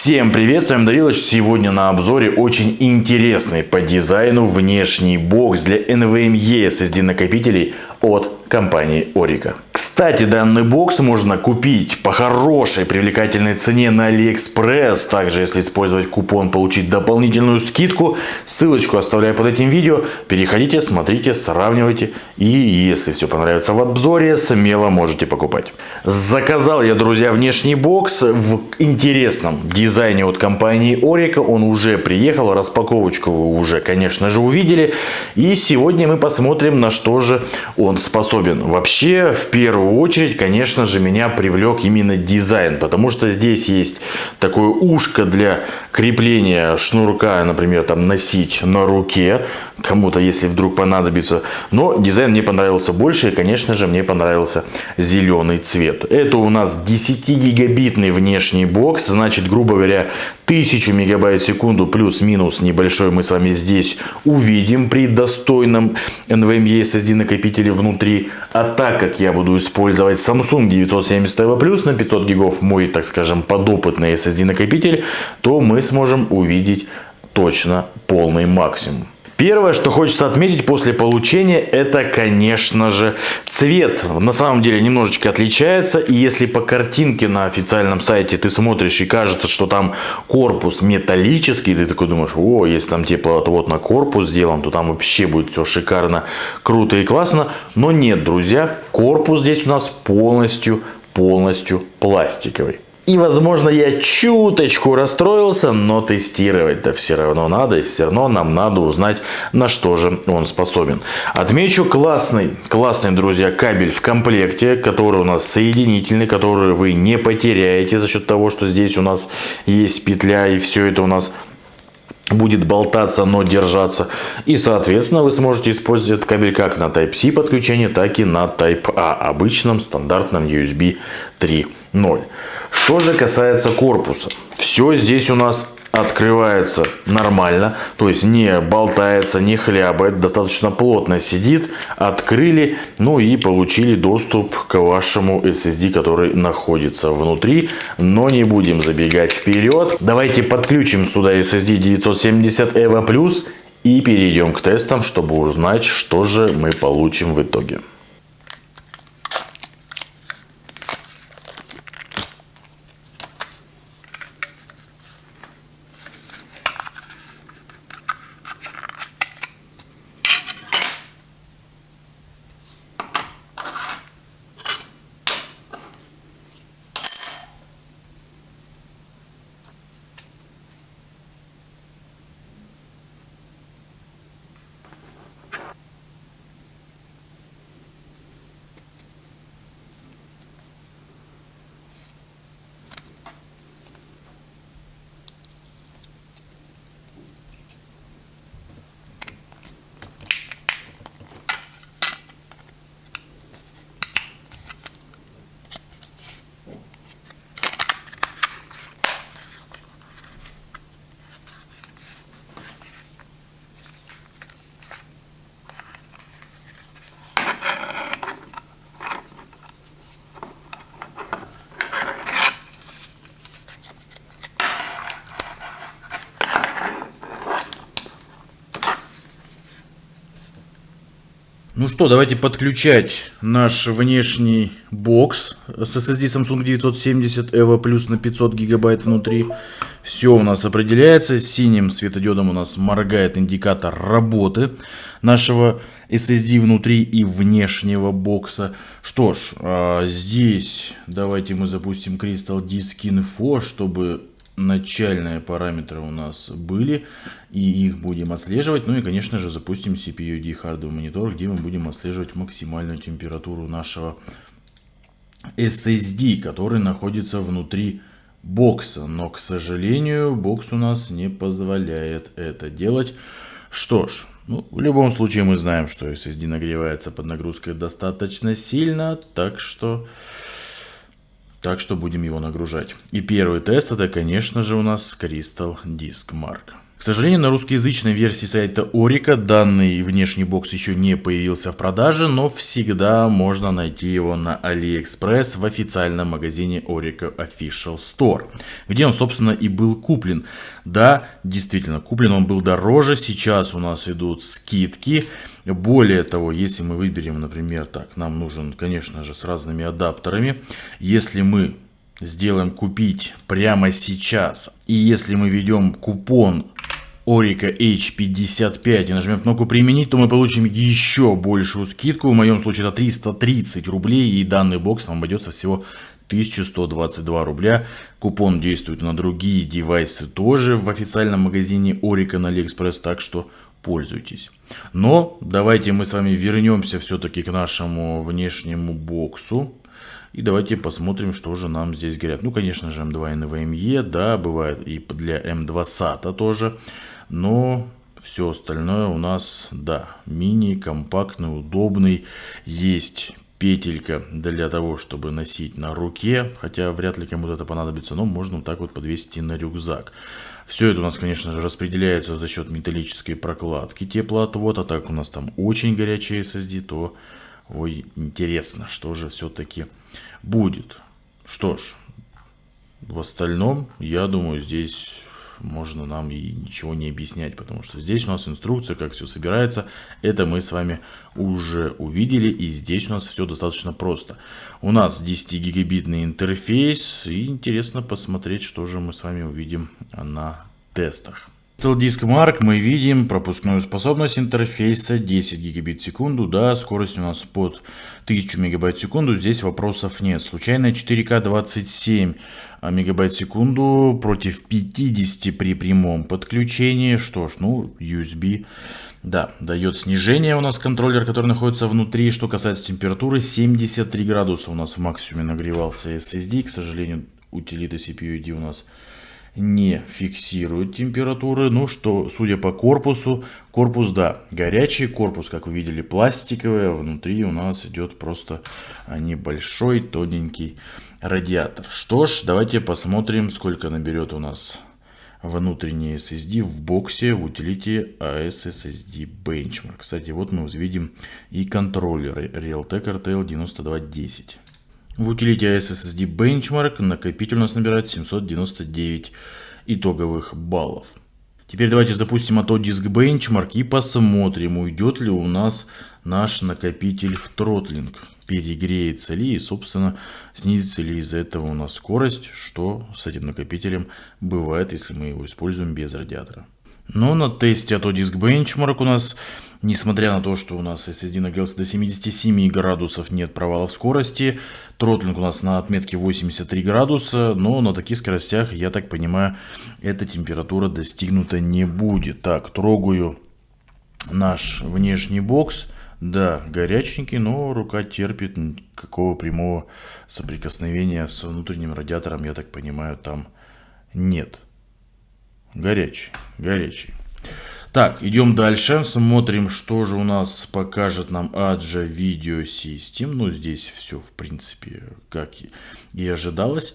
Всем привет, с вами Давилыч. Сегодня на обзоре очень интересный по дизайну внешний бокс для NVMe SSD накопителей от компании Orica. Кстати, данный бокс можно купить по хорошей привлекательной цене на AliExpress. Также, если использовать купон, получить дополнительную скидку. Ссылочку оставляю под этим видео. Переходите, смотрите, сравнивайте. И если все понравится в обзоре, смело можете покупать. Заказал я, друзья, внешний бокс в интересном дизайне от компании Orica. Он уже приехал, распаковочку вы уже, конечно же, увидели. И сегодня мы посмотрим, на что же он способен. Вообще, в первую очередь, конечно же, меня привлек именно дизайн, потому что здесь есть такое ушко для крепления шнурка, например, там носить на руке, кому-то, если вдруг понадобится. Но дизайн мне понравился больше, и, конечно же, мне понравился зеленый цвет. Это у нас 10-гигабитный внешний бокс, значит, грубо говоря, 1000 мегабайт в секунду плюс-минус небольшой мы с вами здесь увидим при достойном NVMe SSD накопителе внутри. А так как я буду использовать Samsung 970 EVO+, на 500 гигов мой, так скажем, подопытный SSD накопитель, то мы сможем увидеть точно полный максимум. Первое, что хочется отметить после получения, это, конечно же, цвет. На самом деле немножечко отличается. И если по картинке на официальном сайте ты смотришь и кажется, что там корпус металлический, ты такой думаешь, о, если там типа вот на корпус сделан, то там вообще будет все шикарно, круто и классно. Но нет, друзья, корпус здесь у нас полностью пластиковый. И, возможно, я чуточку расстроился, но тестировать-то все равно надо. И все равно нам надо узнать, на что же он способен. Отмечу классный, друзья, кабель в комплекте, который у нас соединительный, который вы не потеряете за счет того, что здесь у нас есть петля, и все это у нас будет болтаться, но держаться. И, соответственно, вы сможете использовать этот кабель как на Type-C подключение, так и на Type-A, обычном стандартном USB 3.0. Что же касается корпуса, все здесь у нас открывается нормально, то есть не болтается, не хлябает, достаточно плотно сидит. Открыли, ну и получили доступ к вашему SSD, который находится внутри. Но не будем забегать вперед. Давайте подключим сюда SSD 970 EVO+, и перейдем к тестам, чтобы узнать, что же мы получим в итоге. Ну что, давайте подключать наш внешний бокс с SSD Samsung 970 EVO+ на 500 гигабайт внутри. Все у нас определяется. Синим светодиодом у нас моргает индикатор работы нашего SSD внутри и внешнего бокса. Что ж, здесь давайте мы запустим Crystal Disk Info, чтобы начальные параметры у нас были, и их будем отслеживать. Ну и, конечно же, запустим CPU-D Hardware монитор, где мы будем отслеживать максимальную температуру нашего SSD, который находится внутри бокса. Но, к сожалению, бокс у нас не позволяет это делать. Что ж, ну, в любом случае мы знаем, что SSD нагревается под нагрузкой достаточно сильно, так что будем его нагружать. И первый тест это, конечно же, у нас Crystal Disk Mark. сожалению, на русскоязычной версии сайта Орика данный внешний бокс еще не появился в продаже, но всегда можно найти его на AliExpress в официальном магазине Orica Official Store, где он, собственно, и был куплен. Да, действительно, куплен он был дороже, сейчас у нас идут скидки. Более того, если мы выберем, например, так, нам нужен, конечно же, с разными адаптерами, если мы сделаем купить прямо сейчас, и если мы введем купон Orica H55 и нажмем кнопку применить, то мы получим еще большую скидку. В моем случае это 330 рублей, и данный бокс нам обойдется всего 1122 рубля. Купон действует на другие девайсы тоже в официальном магазине Orica на AliExpress, так что пользуйтесь. Но давайте мы с вами вернемся все-таки к нашему внешнему боксу. И давайте посмотрим, что же нам здесь говорят. Ну, конечно же, М2 NVMe, да, бывает и для М2 SATA тоже. Но все остальное у нас, да, мини, компактный, удобный. Есть петелька для того, чтобы носить на руке. Хотя вряд ли кому-то это понадобится, но можно вот так вот подвесить и на рюкзак. Все это у нас, конечно же, распределяется за счет металлической прокладки теплоотвода. А так у нас там очень горячий SSD, то... Ой, интересно, что же все-таки будет. Что ж, в остальном, я думаю, здесь можно нам и ничего не объяснять, потому что здесь у нас инструкция, как все собирается. Это мы с вами уже увидели, и здесь у нас все достаточно просто. У нас 10-гигабитный интерфейс, и интересно посмотреть, что же мы с вами увидим на тестах. Диск Mark мы видим пропускную способность интерфейса 10 гигабит в секунду, да, скорость у нас под 1000 мегабайт в секунду, здесь вопросов нет. Случайно 4К 27 мегабайт в секунду против 50 при прямом подключении, что ж, ну, USB, да, дает снижение у нас контроллер, который находится внутри. Что касается температуры, 73 градуса у нас в максимуме нагревался SSD, к сожалению, утилита CPU-ID у нас не фиксирует температуры. Ну что, судя по корпусу, корпус, да, горячий, корпус, как вы видели, пластиковый, а внутри у нас идет просто небольшой тоненький радиатор. Что ж, давайте посмотрим, сколько наберет у нас внутренний SSD в боксе в утилите AS SSD Benchmark. Кстати, вот мы видим и контроллеры Realtek RTL 9210. В утилите AS SSD Benchmark накопитель у нас набирает 799 итоговых баллов. Теперь давайте запустим Autodisk Benchmark и посмотрим, уйдет ли у нас наш накопитель в тротлинг. Перегреется ли и, собственно, снизится ли из-за этого у нас скорость, что с этим накопителем бывает, если мы его используем без радиатора. Но на тесте Autodisk Benchmark у нас, несмотря на то, что у нас SSD нагрелся до 77 градусов, нет провалов скорости. Тротлинг у нас на отметке 83 градуса, но на таких скоростях, я так понимаю, эта температура достигнута не будет. Так, трогаю наш внешний бокс. Да, горяченький, но рука терпит, какого прямого соприкосновения с внутренним радиатором, я так понимаю, там нет. Горячий, горячий. Так, идем дальше. Смотрим, что же у нас покажет нам Adja Video System. Ну, здесь все, в принципе, как и ожидалось.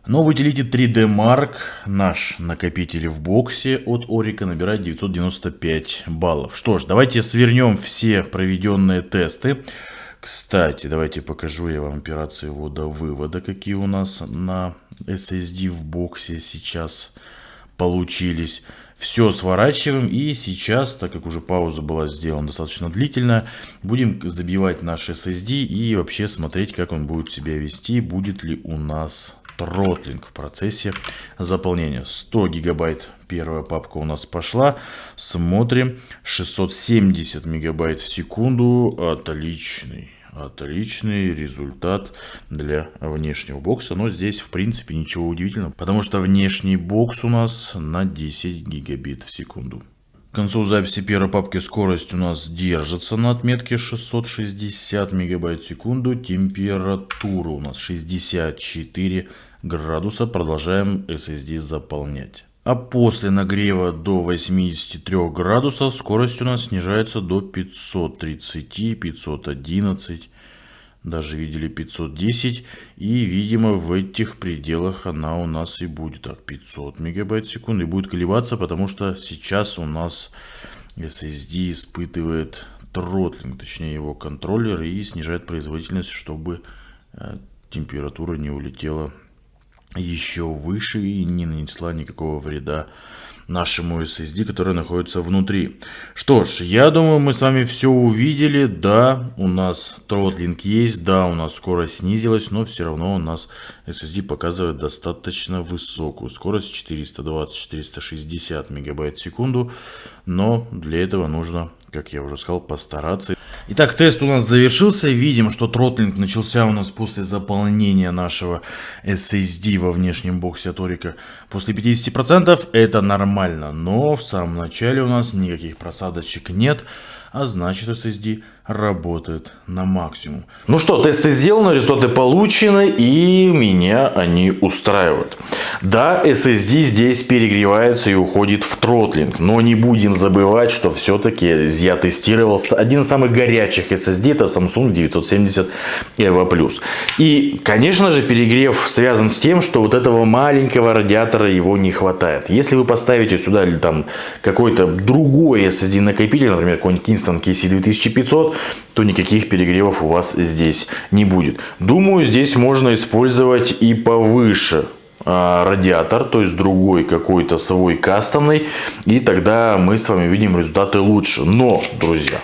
Но в утилите 3D Mark наш накопитель в боксе от Orica набирает 995 баллов. Что ж, давайте свернем все проведенные тесты. Кстати, давайте покажу я вам операции ввода-вывода, какие у нас на SSD в боксе сейчас получились. Все сворачиваем, и сейчас, так как уже пауза была сделана достаточно длительно, будем забивать наш SSD и вообще смотреть, как он будет себя вести, будет ли у нас тротлинг в процессе заполнения. 100 гигабайт первая папка у нас пошла. Смотрим, 670 мегабайт в секунду. Отличный. Отличный результат для внешнего бокса. Но здесь, в принципе, ничего удивительного, потому что внешний бокс у нас на 10 гигабит в секунду. К концу записи первой папки скорость у нас держится на отметке 660 мегабайт в секунду. Температура у нас 64 градуса. Продолжаем SSD заполнять. А после нагрева до 83 градусов скорость у нас снижается до 530, 511. даже видели 510. И, видимо, в этих пределах она у нас и будет. Так, 500 мегабайт в секунду. И будет колебаться, потому что сейчас у нас SSD испытывает тротлинг, точнее его контроллер, и снижает производительность, чтобы температура не улетела еще выше и не нанесла никакого вреда нашему SSD, который находится внутри. Что ж, я думаю, мы с вами все увидели. Да, у нас тротлинг есть, да, у нас скорость снизилась, но все равно у нас SSD показывает достаточно высокую скорость, 420-460 мегабайт в секунду, но для этого нужно, как я уже сказал, постараться. Итак, тест у нас завершился. Видим, что тротлинг начался у нас после заполнения нашего SSD во внешнем боксе от Orica после 50%. Это нормально, но в самом начале у нас никаких просадочек нет, а значит SSD работает на максимум. Ну что, тесты сделаны, результаты получены, и меня они устраивают. Да, SSD здесь перегревается и уходит в тротлинг, но не будем забывать, что все-таки я тестировал один из самых горячих SSD, это Samsung 970 EVO+. И, конечно же, перегрев связан с тем, что вот этого маленького радиатора его не хватает. Если вы поставите сюда там какой-то другой SSD накопитель, например, какой-нибудь Kingston KC2500, то никаких перегревов у вас здесь не будет. Думаю, здесь можно использовать и повыше радиатор, то есть другой какой-то свой кастомный, и тогда мы с вами видим результаты лучше. Но, друзья,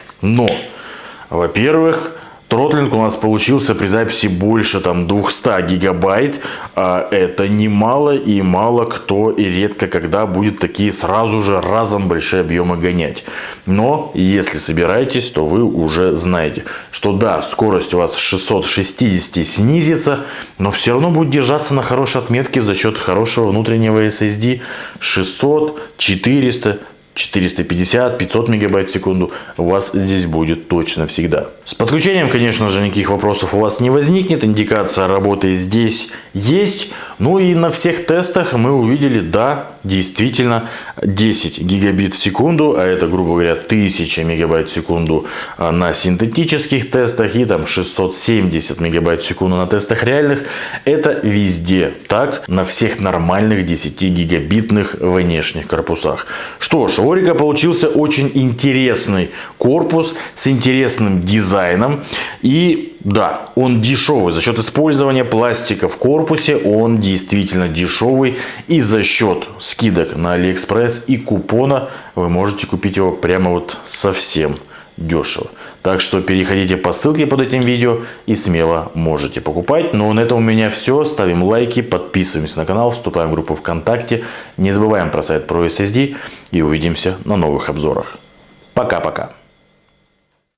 во-первых, тротлинг у нас получился при записи больше там 200 гигабайт. А это немало, и мало кто и редко когда будет такие сразу же разом большие объемы гонять. Но если собираетесь, то вы уже знаете, что да, скорость у вас с 660 снизится, но все равно будет держаться на хорошей отметке за счет хорошего внутреннего SSD 600, 400, 450, 500 мегабайт в секунду у вас здесь будет точно всегда. С подключением, конечно же, никаких вопросов у вас не возникнет. Индикация работы здесь есть. Ну и на всех тестах мы увидели, да, действительно 10 гигабит в секунду, а это, грубо говоря, 1000 мегабайт в секунду на синтетических тестах и там 670 мегабайт в секунду на тестах реальных. Это везде так, на всех нормальных 10 гигабитных внешних корпусах. Что ж, у Orica получился очень интересный корпус с интересным дизайном. И да, он дешевый. За счет использования пластика в корпусе он действительно дешевый. И за счет скидок на AliExpress и купона вы можете купить его прямо вот совсем дешево. Так что переходите по ссылке под этим видео и смело можете покупать. Ну, на этом у меня все. Ставим лайки, подписываемся на канал, вступаем в группу ВКонтакте. Не забываем про сайт ProSSD и увидимся на новых обзорах. Пока-пока.